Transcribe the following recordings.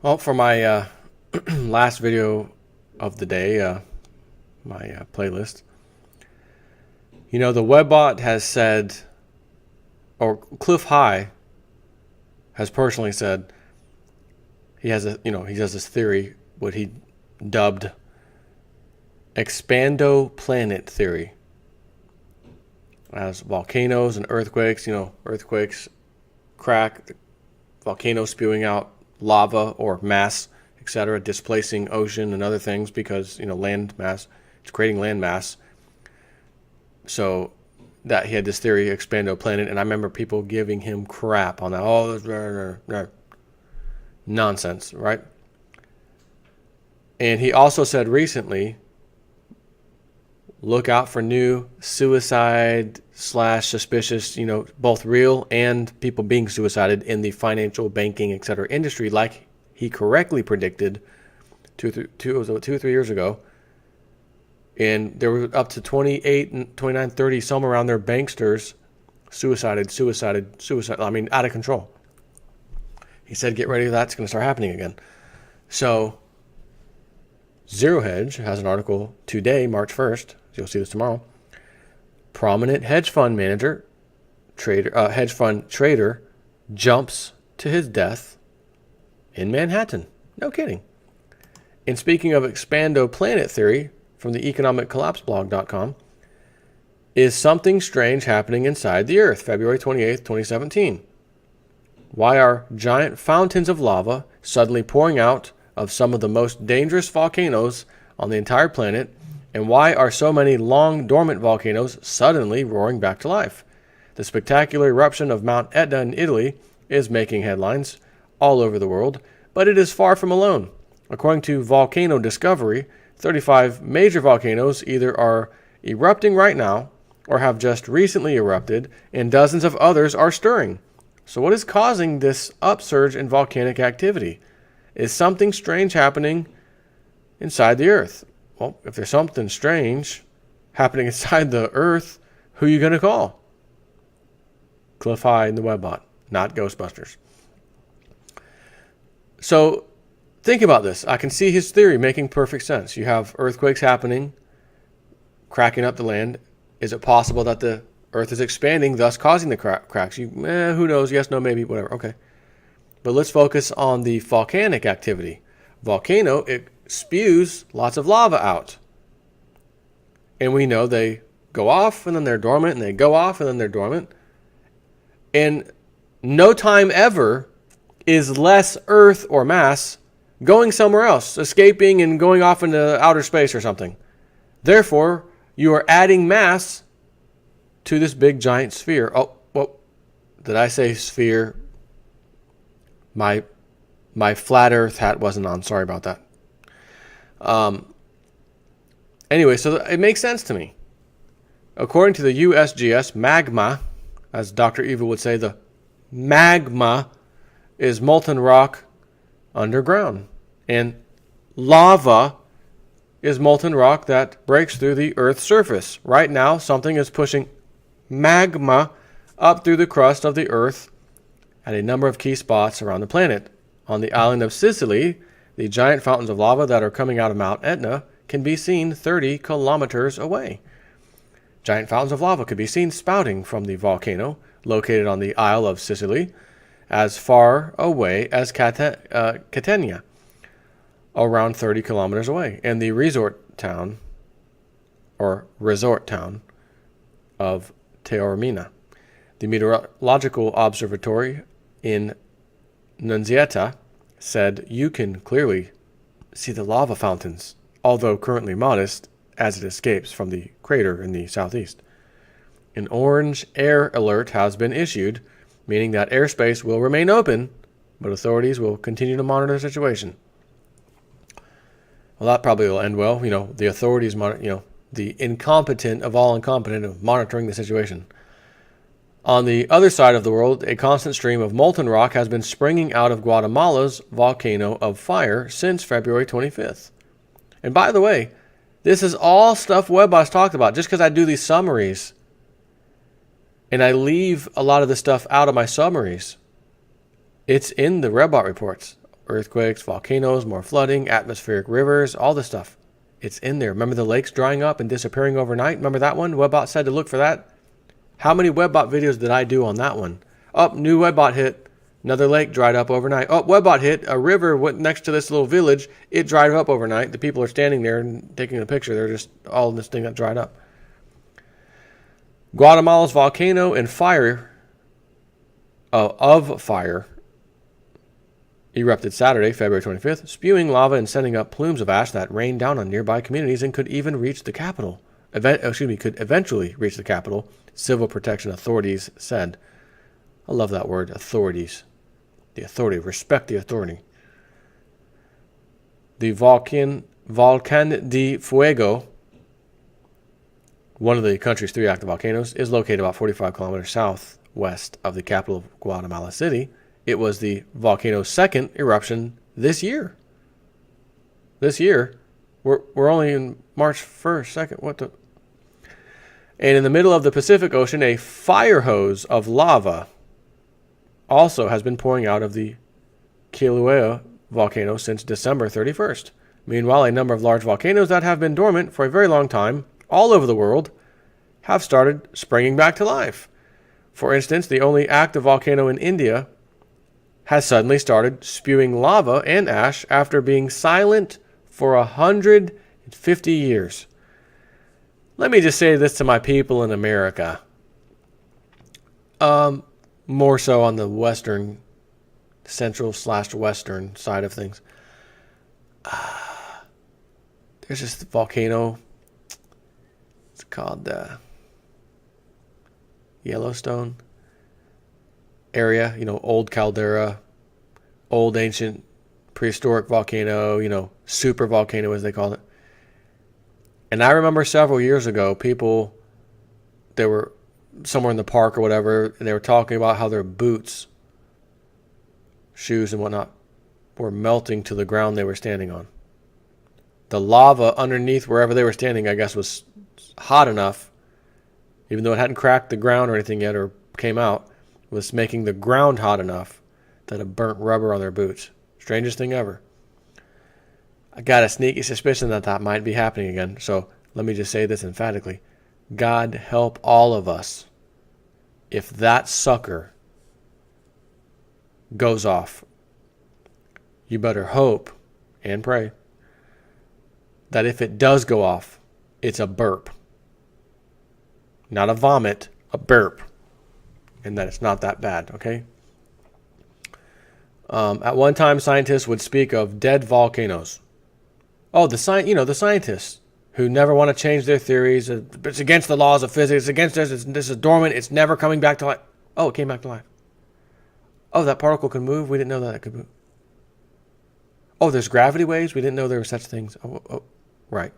Well, for my last video of the day, my playlist, the webbot has said, or Cliff High has personally said, he has this theory, what he dubbed expando planet theory. As volcanoes and earthquakes, earthquakes crack, volcanoes spewing out lava or mass, etc., displacing ocean and other things because, land mass, it's creating land mass. So that he had this theory, expando planet, and I remember people giving him crap on that. Oh, that's nonsense, right? And he also said recently, look out for new suicide / suspicious, both real and people being suicided in the financial, banking, etc. industry, like he correctly predicted 2 or 3 years ago. And there were up to 28 and 29, 30, some around there, banksters suicided. I mean, out of control. He said, get ready, that's going to start happening again. So Zero Hedge has an article today, March 1st. You'll see this tomorrow. Prominent hedge fund trader jumps to his death in Manhattan. No kidding. And speaking of expando planet theory from the economiccollapseblog.com, is something strange happening inside the Earth, February 28th, 2017. Why are giant fountains of lava suddenly pouring out of some of the most dangerous volcanoes on the entire planet? And why are so many long dormant volcanoes suddenly roaring back to life? The spectacular eruption of Mount Etna in Italy is making headlines all over the world, but it is far from alone. According to Volcano Discovery, 35 major volcanoes either are erupting right now or have just recently erupted, and dozens of others are stirring. So what is causing this upsurge in volcanic activity? Is something strange happening inside the Earth? Well, if there's something strange happening inside the Earth, who are you going to call? Cliff High and the Webbot, not Ghostbusters. So think about this. I can see his theory making perfect sense. You have earthquakes happening, cracking up the land. Is it possible that the Earth is expanding, thus causing the cracks? Who knows? Yes, no, maybe, whatever. Okay. But let's focus on the volcanic activity. Volcano, it spews lots of lava out. And we know they go off and then they're dormant, and they go off and then they're dormant. And no time ever is less Earth or mass going somewhere else, escaping and going off into outer space or something. Therefore, you are adding mass to this big giant sphere. Oh, well, did I say sphere? My flat Earth hat wasn't on. Sorry about that. Anyway, so it makes sense to me. According to the USGS, magma, as Dr. Evil would say, the magma is molten rock underground. And lava is molten rock that breaks through the Earth's surface. Right now, something is pushing magma up through the crust of the Earth at a number of key spots around the planet. On the island of Sicily, the giant fountains of lava that are coming out of Mount Etna can be seen 30 kilometers away. Giant fountains of lava could be seen spouting from the volcano located on the Isle of Sicily as far away as Catania, around 30 kilometers away, and the resort town of Taormina. The Meteorological Observatory in Nunziata said you can clearly see the lava fountains, although currently modest, as it escapes from the crater in the southeast. An orange air alert has been issued, meaning that airspace will remain open, but authorities will continue to monitor the situation. Well, that probably will end well. The authorities, the incompetent of all incompetent of monitoring the situation. On the other side of the world, a constant stream of molten rock has been springing out of Guatemala's volcano of fire since February 25th. And by the way, this is all stuff Webbot's talked about. Just because I do these summaries and I leave a lot of the stuff out of my summaries, it's in the Webbot reports. earthquakes, volcanoes, more flooding, atmospheric rivers, all this stuff. It's in there. Remember the lakes drying up and disappearing overnight? Remember that one? Webbot said to look for that. How many Webbot videos did I do on that one? Oh, new Webbot hit. Another lake dried up overnight. Oh, Webbot hit. A river went next to this little village. It dried up overnight. The people are standing there and taking a picture. They're just all in this thing that dried up. Guatemala's volcano and fire erupted Saturday, February 25th, spewing lava and sending up plumes of ash that rained down on nearby communities and could even reach the capital. Could eventually reach the capital, civil protection authorities said. I love that word, authorities. The authority, respect the authority. The Volcan de Fuego, one of the country's 3 active volcanoes, is located about 45 kilometers southwest of the capital of Guatemala City. It was the volcano's second eruption this year. This year, we're only in March 1st, 2nd, And in the middle of the Pacific Ocean, a fire hose of lava also has been pouring out of the Kilauea volcano since December 31st. Meanwhile, a number of large volcanoes that have been dormant for a very long time all over the world have started springing back to life. For instance, the only active volcano in India has suddenly started spewing lava and ash after being silent for 150 years. Let me just say this to my people in America. More so on the central/western side of things. There's this volcano. It's called Yellowstone area. Old caldera, old ancient prehistoric volcano, super volcano as they call it. And I remember several years ago, people, they were somewhere in the park or whatever, and they were talking about how their boots, shoes and whatnot, were melting to the ground they were standing on. The lava underneath wherever they were standing, I guess, was hot enough, even though it hadn't cracked the ground or anything yet or came out, was making the ground hot enough that it burnt rubber on their boots. Strangest thing ever. I got a sneaky suspicion that might be happening again. So let me just say this emphatically. God help all of us if that sucker goes off. You better hope and pray that if it does go off, it's a burp. Not a vomit, a burp. And that it's not that bad, okay? At one time, scientists would speak of dead volcanoes. Oh, the scientists who never want to change their theories. It's against the laws of physics. It's against this. This is dormant. It's never coming back to life. Oh, it came back to life. Oh, that particle can move. We didn't know that it could move. Oh, there's gravity waves. We didn't know there were such things. Oh, right.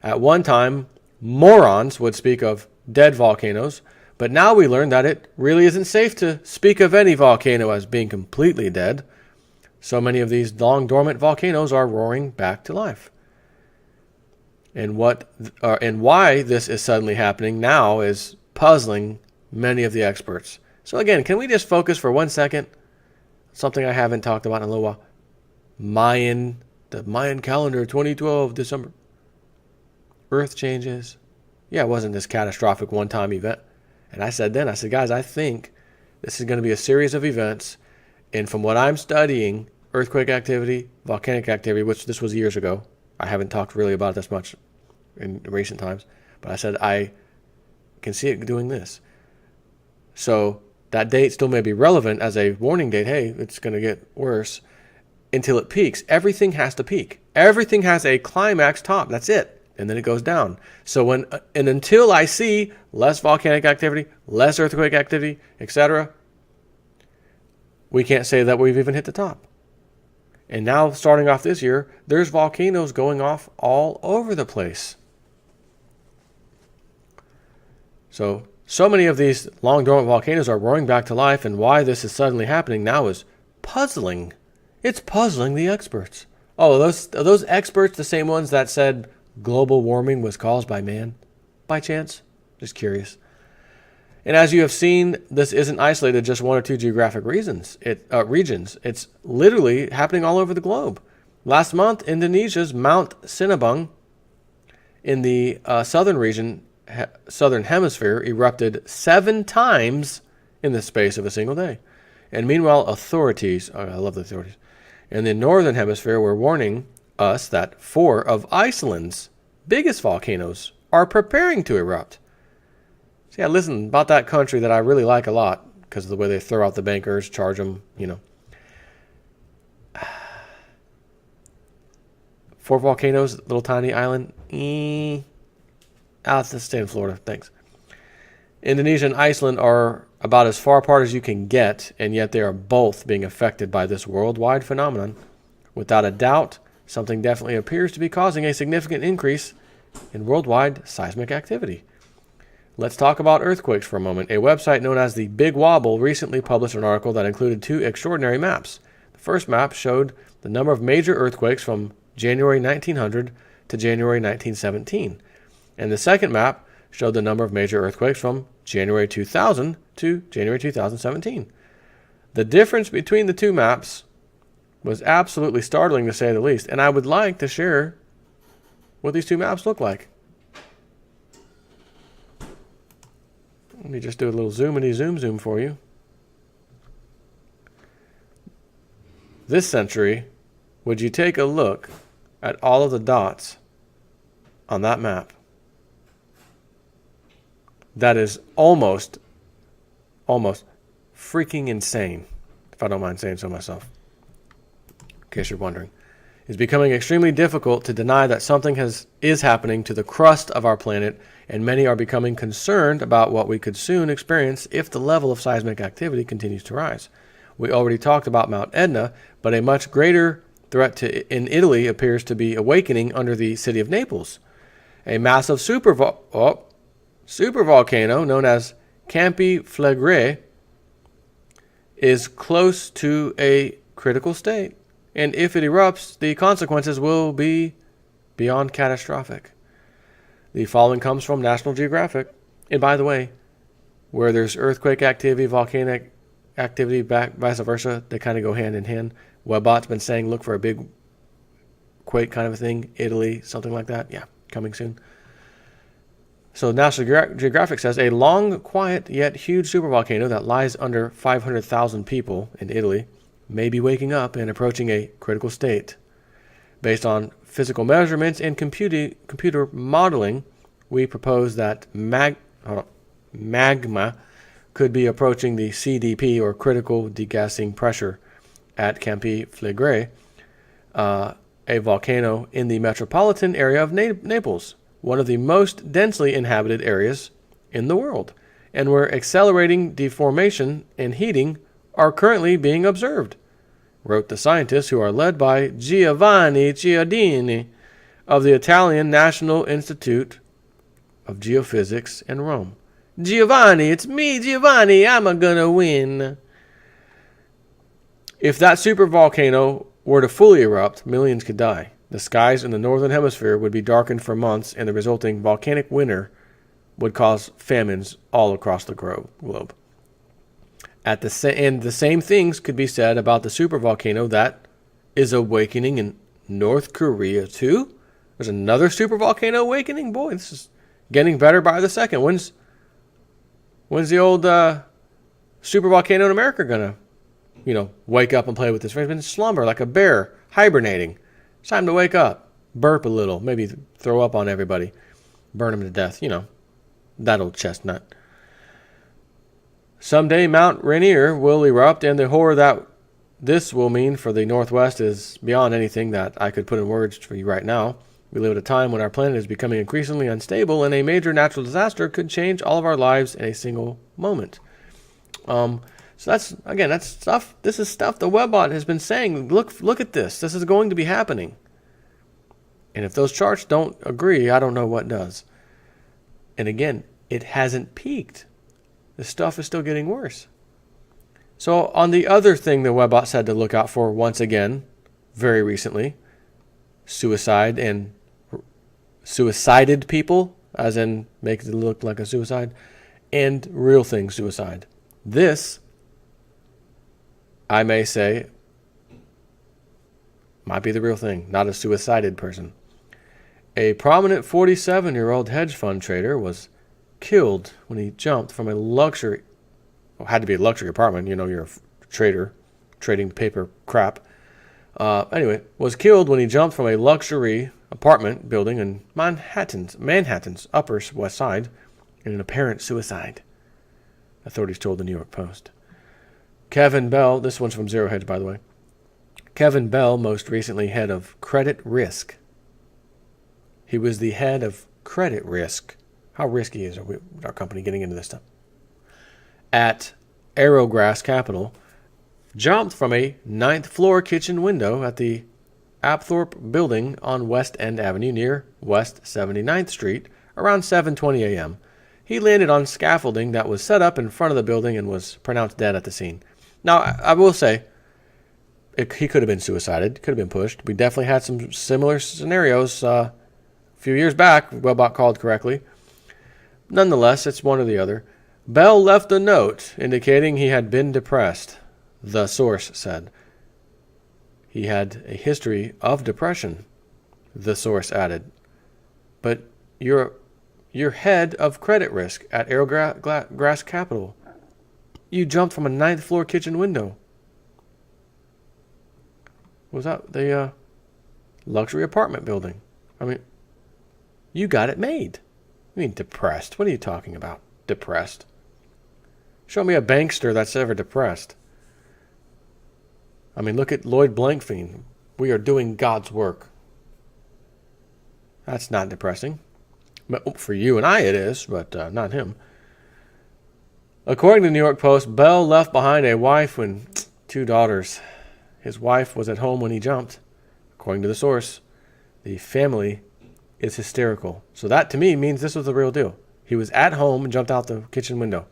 At one time, morons would speak of dead volcanoes, but now we learn that it really isn't safe to speak of any volcano as being completely dead. So many of these long dormant volcanoes are roaring back to life. And why this is suddenly happening now is puzzling many of the experts. So again, can we just focus for 1 second? Something I haven't talked about in a little while. The Mayan calendar, 2012, December. Earth changes. Yeah, it wasn't this catastrophic one-time event. And I said, guys, I think this is going to be a series of events. And from what I'm studying, earthquake activity, volcanic activity, which this was years ago. I haven't talked really about it this much in recent times. But I said I can see it doing this. So that date still may be relevant as a warning date. Hey, it's going to get worse until it peaks. Everything has to peak. Everything has a climax top. That's it. And then it goes down. So until I see less volcanic activity, less earthquake activity, etc., we can't say that we've even hit the top. And now, starting off this year, there's volcanoes going off all over the place. So many of these long dormant volcanoes are roaring back to life, and why this is suddenly happening now is puzzling. It's puzzling the experts. Oh, are those experts the same ones that said global warming was caused by man? By chance? Just curious. And as you have seen, this isn't isolated to just one or two geographic regions. It's literally happening all over the globe. Last month, Indonesia's Mount Sinabung in the southern hemisphere erupted 7 times in the space of a single day. And meanwhile, authorities, I love the authorities, in the northern hemisphere were warning us that 4 of Iceland's biggest volcanoes are preparing to erupt. So yeah, listen, about that country that I really like a lot because of the way they throw out the bankers, charge them, 4 volcanoes, little tiny island. I'll stay in Florida, thanks. Indonesia and Iceland are about as far apart as you can get, and yet they are both being affected by this worldwide phenomenon. Without a doubt, something definitely appears to be causing a significant increase in worldwide seismic activity. Let's talk about earthquakes for a moment. A website known as the Big Wobble recently published an article that included 2 extraordinary maps. The first map showed the number of major earthquakes from January 1900 to January 1917. And the second map showed the number of major earthquakes from January 2000 to January 2017. The difference between the 2 maps was absolutely startling, to say the least, and I would like to share what these 2 maps look like. Let me just do a little zoom for you. This century, would you take a look at all of the dots on that map? That is almost freaking insane, if I don't mind saying so myself, in case you're wondering. It's becoming extremely difficult to deny that something is happening to the crust of our planet, and many are becoming concerned about what we could soon experience if the level of seismic activity continues to rise. We already talked about Mount Etna, but a much greater threat in Italy appears to be awakening under the city of Naples. A massive supervolcano known as Campi Flegrei is close to a critical state, and if it erupts, the consequences will be beyond catastrophic. The following comes from National Geographic. And by the way, where there's earthquake activity, volcanic activity, vice versa, they kind of go hand in hand. Webbot's been saying look for a big quake kind of a thing, Italy, something like that. Yeah, coming soon. So National Geographic says a long, quiet, yet huge supervolcano that lies under 500,000 people in Italy may be waking up and approaching a critical state. Based on physical measurements and computer modeling, we propose that magma could be approaching the CDP, or critical degassing pressure, at Campi Flegrei, a volcano in the metropolitan area of Naples, one of the most densely inhabited areas in the world, and where accelerating deformation and heating are currently being observed, wrote the scientists who are led by Giovanni Cialdini of the Italian National Institute of Geophysics in Rome. Giovanni, it's me, Giovanni, I'm gonna win. If that supervolcano were to fully erupt, millions could die. The skies in the northern hemisphere would be darkened for months, and the resulting volcanic winter would cause famines all across the globe. And the same things could be said about the supervolcano that is awakening in North Korea too. There's another supervolcano awakening. Boy, this is getting better by the second. When's the old supervolcano in America gonna, wake up and play with this? It's been in slumber like a bear, hibernating. It's time to wake up, burp a little, maybe throw up on everybody, burn them to death. That old chestnut. Someday Mount Rainier will erupt, and the horror that this will mean for the Northwest is beyond anything that I could put in words for you right now. We live at a time when our planet is becoming increasingly unstable, and a major natural disaster could change all of our lives in a single moment. So that's stuff. This is stuff the Webbot has been saying. Look at this. This is going to be happening. And if those charts don't agree, I don't know what does. And again, it hasn't peaked. The stuff is still getting worse. So on the other thing the Webbot said to look out for once again, very recently, suicide and suicided people, as in make it look like a suicide, and real thing suicide. This, I may say, might be the real thing, not a suicided person. A prominent 47-year-old hedge fund trader was killed when he jumped from a luxury, well, had to be a luxury apartment, you know, you're a trader, trading paper crap. Anyway, was killed when he jumped from a luxury apartment building in Manhattan's Upper West Side in an apparent suicide, authorities told the New York Post. Kevin Bell, this one's from Zero Hedge, by the way. Kevin Bell, most recently head of credit risk. He was the head of credit risk. How risky is our company getting into this stuff? At Arrowgrass Capital, jumped from a 9th floor kitchen window at the Apthorpe building on West End Avenue near West 79th Street around 7:20 a.m. He landed on scaffolding that was set up in front of the building and was pronounced dead at the scene. Now, I will say, he could have been suicided, could have been pushed. We definitely had some similar scenarios a few years back, Webot called correctly. Nonetheless, it's one or the other. Bell left a note indicating he had been depressed, the source said. He had a history of depression, the source added. But you're head of credit risk at Arrowgrass Capital. You jumped from a 9th floor kitchen window. Was that the luxury apartment building? I mean, you got it made. I mean, depressed. What are you talking about? Depressed. Show me a bankster that's ever depressed. I mean, look at Lloyd Blankfein. We are doing God's work. That's not depressing. For you and I it is, but not him. According to the New York Post, Bell left behind a wife and 2 daughters. His wife was at home when he jumped. According to the source, the family is hysterical. So that to me means this was the real deal. He was at home and jumped out the kitchen window.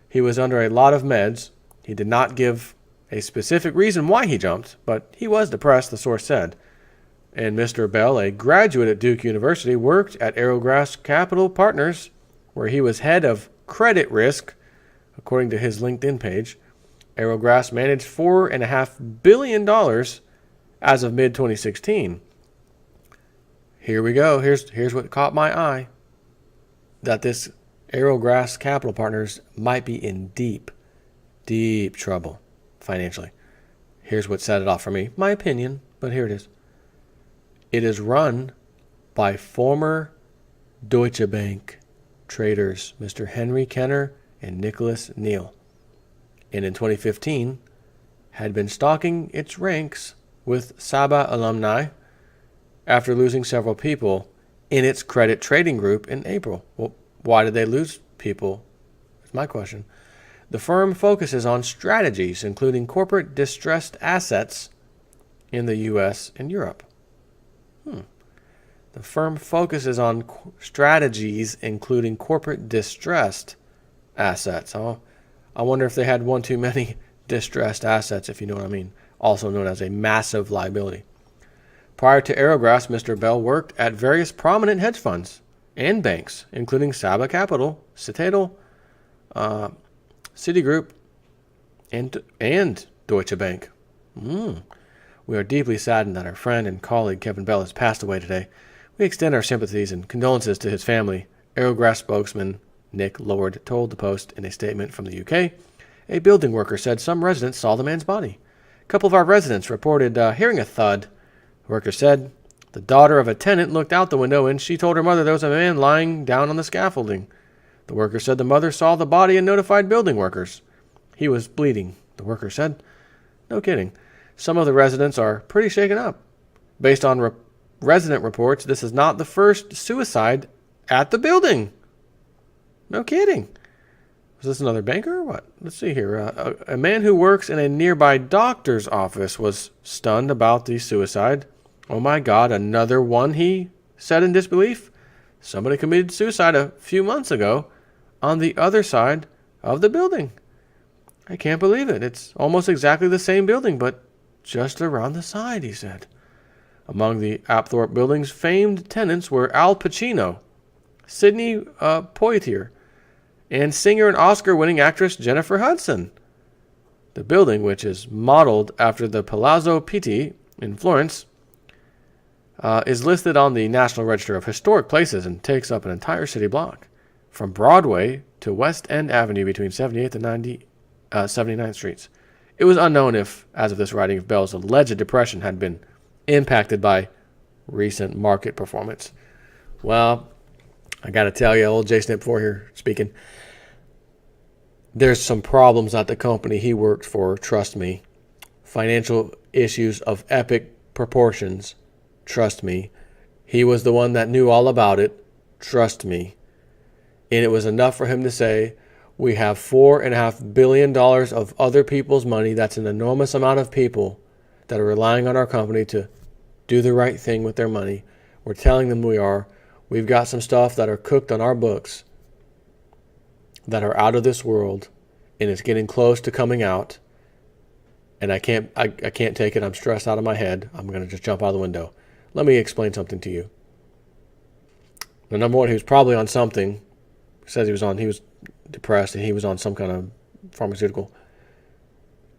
He was under a lot of meds. He did not give a specific reason why he jumped, but he was depressed, the source said. And Mr. Bell, a graduate at Duke University, worked at Arrowgrass Capital Partners, where he was head of credit risk, according to his LinkedIn page. Arrowgrass managed $4.5 billion as of mid-2016. Here we go. Here's what caught my eye. That this Arrowgrass Capital Partners might be in deep trouble financially. Here's what set it off for me. My opinion, but here it is. It is run by former Deutsche Bank traders, Mr. Henry Kenner and Nicholas Neal, and in 2015 had been stocking its ranks with Saba alumni after losing several people in its credit trading group in April. Well, why did they lose people? That's my question. The firm focuses on strategies, including corporate distressed assets in the U.S. and Europe. The firm focuses on strategies, including corporate distressed assets. Oh, I wonder if they had one too many distressed assets, if you know what I mean, also known as a massive liability. Prior to Arrowgrass, Mr. Bell worked at various prominent hedge funds and banks, including Saba Capital, Citadel, Citigroup, and Deutsche Bank. We are deeply saddened that our friend and colleague Kevin Bell has passed away today. We extend our sympathies and condolences to his family, Arrowgrass spokesman Nick Lord told the Post in a statement from the UK. A building worker said some residents saw the man's body. A couple of our residents reported hearing a thud. The worker said the daughter of a tenant looked out the window and she told her mother there was a man lying down on the scaffolding. The worker said the mother saw the body and notified building workers. He was bleeding, the worker said. No kidding. Some of the residents are pretty shaken up. Based on resident reports, this is not the first suicide at the building. No kidding. Was this another banker or what? Let's see here. A man who works in a nearby doctor's office was stunned about the suicide. Oh my God, another one, he said in disbelief. Somebody committed suicide a few months ago on the other side of the building. I can't believe it. It's almost exactly the same building, but just around the side, he said. Among the Apthorpe building's famed tenants were Al Pacino, Sidney Poitier, and singer and Oscar-winning actress Jennifer Hudson. The building, which is modeled after the Palazzo Pitti in Florence, is listed on the National Register of Historic Places and takes up an entire city block, from Broadway to West End Avenue between 78th and 79th Streets. It was unknown if, as of this writing, if Bell's alleged depression had been impacted by recent market performance. Well, I got to tell you, old J Snip 4 here speaking. There's some problems at the company he worked for, trust me. Financial issues of epic proportions, trust me. He was the one that knew all about it, trust me. And it was enough for him to say, we have $4.5 billion of other people's money. That's an enormous amount of people that are relying on our company to do the right thing with their money. We're telling them we are. We've got some stuff that are cooked on our books that are out of this world, and it's getting close to coming out. And I can't take it. I'm stressed out of my head. I'm going to just jump out of the window. Let me explain something to you. Now, number one, he was probably on something. He says he was depressed and he was on some kind of pharmaceutical.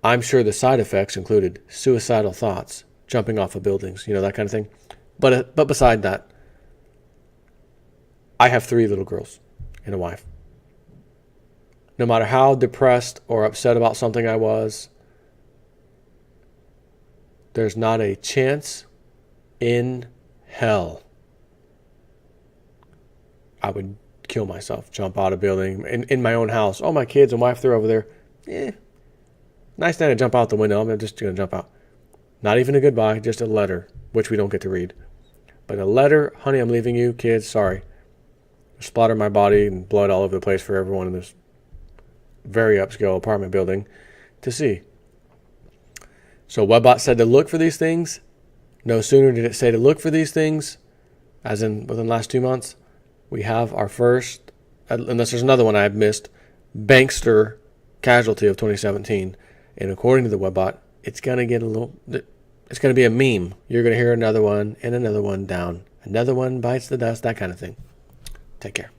I'm sure the side effects included suicidal thoughts, jumping off of buildings, that kind of thing. But beside that, I have 3 little girls and a wife. No matter how depressed or upset about something I was, there's not a chance in hell I would kill myself, jump out of a building, in my own house. Oh, my kids and wife, they're over there. Nice day to jump out the window. I'm just going to jump out. Not even a goodbye, just a letter, which we don't get to read. But a letter, honey, I'm leaving you, kids, sorry. Splatter my body and blood all over the place for everyone in this very upscale apartment building to see. So Webbot said to look for these things. No sooner did it say to look for these things, as in within the last 2 months, we have our first, unless there's another one I've missed, Bankster casualty of 2017. And according to the Webbot, it's going to be a meme. You're going to hear another one and another one down. Another one bites the dust, that kind of thing. Take care.